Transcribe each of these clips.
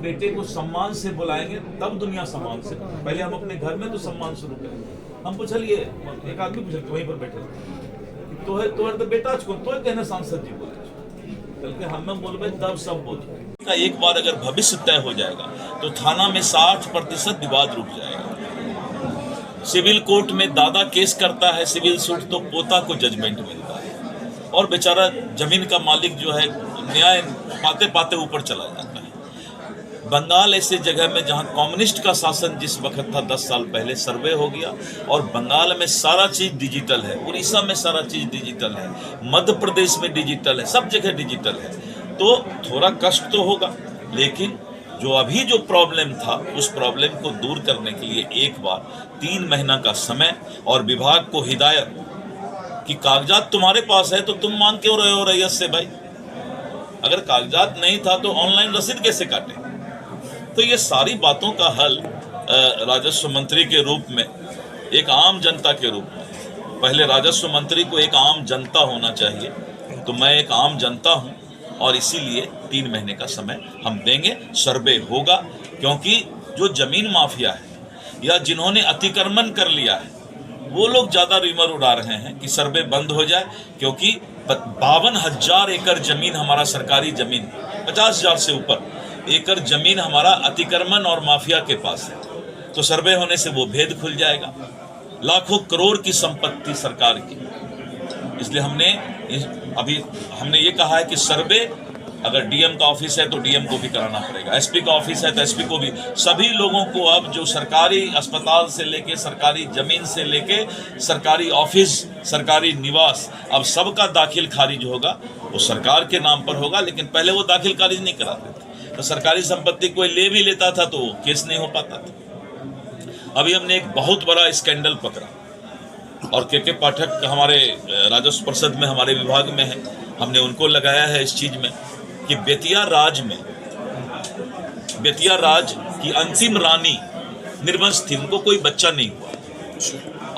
बेटे को सम्मान से बुलाएंगे तब दुनिया सम्मान से, पहले हम अपने घर में तो सम्मान शुरू करेंगे। हम पूछलिए, एक आदमी पूछल वहीं पर बैठे तो बेटा को तो कहना सांसद जी बोले कल के हमें बोलबे तब सब बोले। एक बार अगर भविष्य तय हो जाएगा तो थाना में 60% विवाद रुक जाएगा। सिविल कोर्ट में दादा केस करता है सिविल सूट तो पोता को जजमेंट मिलता है और बेचारा जमीन का मालिक जो है न्याय पाते पाते ऊपर चला जाता है। बंगाल ऐसे जगह में जहां कम्युनिस्ट का शासन जिस वक्त था 10 साल पहले, सर्वे हो गया और बंगाल में सारा चीज डिजिटल है, उड़ीसा में सारा चीज डिजिटल है, मध्य प्रदेश में डिजिटल है, सब जगह डिजिटल है। तो थोड़ा कष्ट तो होगा, लेकिन जो प्रॉब्लम था उस प्रॉब्लम को दूर करने के लिए एक बार 3 महीना का समय और विभाग को हिदायत कि कागजात तुम्हारे पास है तो तुम मांग क्यों रहे हो रैयत से भाई? अगर कागजात नहीं था तो ऑनलाइन रसीद कैसे काटे? तो ये सारी बातों का हल राजस्व मंत्री के रूप में, एक आम जनता के रूप में, पहले राजस्व मंत्री को एक आम जनता होना चाहिए, तो मैं एक आम जनता हूँ और इसीलिए 3 महीने का समय हम देंगे। सर्वे होगा, क्योंकि जो जमीन माफिया है या जिन्होंने अतिक्रमण कर लिया है वो लोग ज़्यादा रिमर उड़ा रहे हैं कि सर्वे बंद हो जाए, क्योंकि 52,000 एकड़ जमीन हमारा सरकारी जमीन, 50,000 से ऊपर एकड़ जमीन हमारा अतिक्रमण और माफिया के पास है। तो सर्वे होने से वो भेद खुल जाएगा। लाखों करोड़ की संपत्ति सरकार की, इसलिए हमने ये कहा है कि सर्वे अगर डीएम का ऑफिस है तो डीएम को भी कराना पड़ेगा, एसपी का ऑफिस है तो एसपी को भी, सभी लोगों को अब जो सरकारी अस्पताल से लेके सरकारी जमीन से लेके सरकारी ऑफिस, सरकारी निवास, अब सबका दाखिल खारिज होगा। वो सरकार के नाम पर होगा, लेकिन पहले वो दाखिल खारिज नहीं कराते थे। तो सरकारी संपत्ति कोई ले भी लेता था तो केस नहीं हो पाता था। अभी हमने एक बहुत बड़ा स्कैंडल पकड़ा और के पाठक हमारे राजस्व परिषद में हमारे विभाग में है, हमने उनको लगाया है इस चीज में कि बेतिया राज की अंतिम रानी निर्वंश थी, उनको कोई बच्चा नहीं हुआ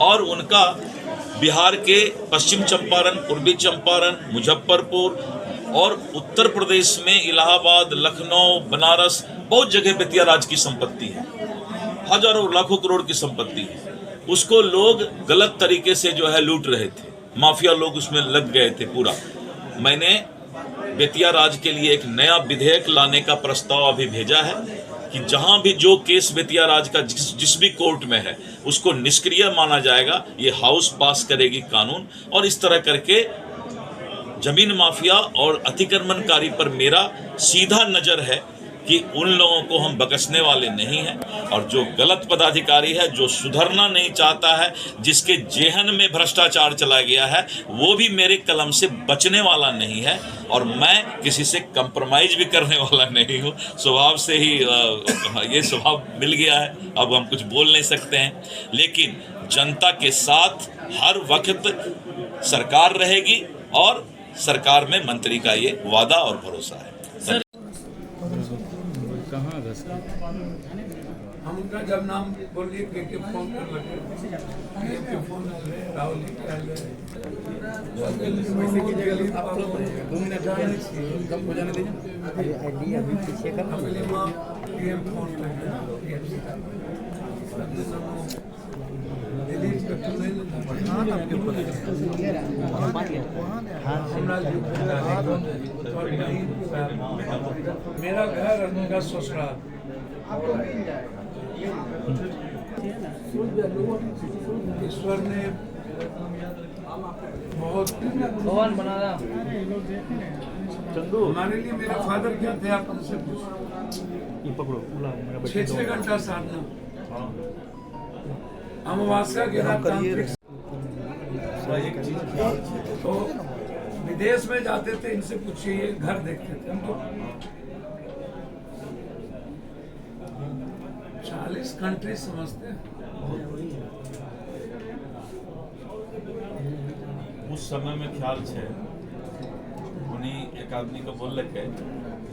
और उनका बिहार के पश्चिम चंपारण, पूर्वी चंपारण, मुजफ्फरपुर और उत्तर प्रदेश में इलाहाबाद, लखनऊ, बनारस, बहुत जगह बेतिया राज की संपत्ति है, हजारों लाखों करोड़ की संपत्ति है। उसको लोग गलत तरीके से जो है लूट रहे थे, माफिया लोग उसमें लग गए थे पूरा। मैंने बेतिया राज के लिए एक नया विधेयक लाने का प्रस्ताव अभी भेजा है कि जहां भी जो केस बेतिया राज का जिस भी कोर्ट में है उसको निष्क्रिय माना जाएगा। ये हाउस पास करेगी कानून, और इस तरह करके जमीन माफिया और अतिक्रमणकारी पर मेरा सीधा नजर है कि उन लोगों को हम बख्शने वाले नहीं हैं। और जो गलत पदाधिकारी है, जो सुधरना नहीं चाहता है, जिसके जेहन में भ्रष्टाचार चला गया है, वो भी मेरे कलम से बचने वाला नहीं है और मैं किसी से कंप्रोमाइज भी करने वाला नहीं हूँ। स्वभाव से ही ये स्वभाव मिल गया है, अब हम कुछ बोल नहीं सकते हैं, लेकिन जनता के साथ हर वक्त सरकार रहेगी और सरकार में मंत्री का ये वादा और भरोसा है। कहाँ हम उनका जब नाम बोलिए के फोन कर लगे के फोन राहुल लेके आ गए, वैसे कीजिएगा आप 2 मिनट कम हो जाने दीजिए। अभी पीछे कर फोन मेरा घर उनका ससुराल। ईश्वर ने बहुत भगवान बना रहा हमारे लिए। मेरे फादर क्या थे आप उनसे पूछो। 6 घंटा साधना, अमावस्या के रात तांत्रिक। तो विदेश में जाते थे, इनसे पूछिए, घर देखते थे हम तो 40 कंट्री समझते हैं। उस समय में ख्याल है उन्हीं एक आदमी को बोलके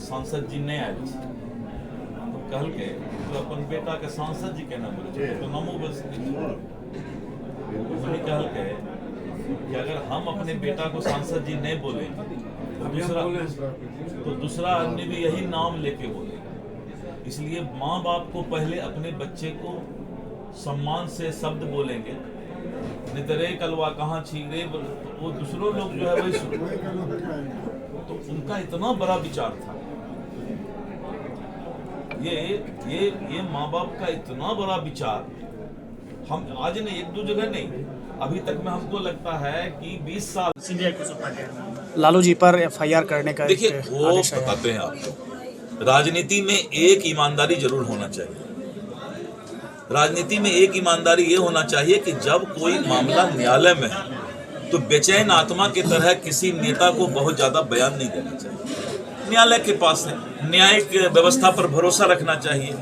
सांसद जी नहीं आए तो कहल के तो अपन बेटा के सांसद जी केना बोले तो नामो बोल सके। कहल के कि अगर हम अपने बेटा को सांसद जी नहीं बोले तो दूसरा आदमी भी यही नाम लेके बोलेगा। इसलिए माँ बाप को पहले अपने बच्चे को सम्मान से शब्द बोलेंगे, नहीं तो रे कलवा कहाँ छी रे, वो दूसरों लोग जो है वही सुन। तो उनका इतना बड़ा विचार था, ये माँ बाप का इतना बड़ा विचार, हम आज नहीं, एक दो जगह नहीं, अभी तक में हमको लगता है कि 20 साल सीबीआई को सौंपा गया लालू जी पर एफआईआर करने का देखिए एक वो आदेश आया। बताते हैं आपको, राजनीति में एक ईमानदारी जरूर होना चाहिए। राजनीति में एक ईमानदारी ये होना चाहिए कि जब कोई मामला न्यायालय में है तो बेचैन आत्मा की तरह किसी नेता को बहुत ज्यादा बयान नहीं देना चाहिए। न्यायालय के पास है, न्यायिक व्यवस्था पर भरोसा रखना चाहिए।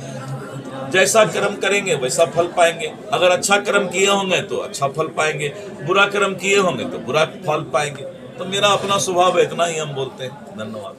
जैसा कर्म करेंगे वैसा फल पाएंगे। अगर अच्छा कर्म किए होंगे तो अच्छा फल पाएंगे, बुरा कर्म किए होंगे तो बुरा फल पाएंगे। तो मेरा अपना स्वभाव है, इतना ही हम बोलते हैं। धन्यवाद।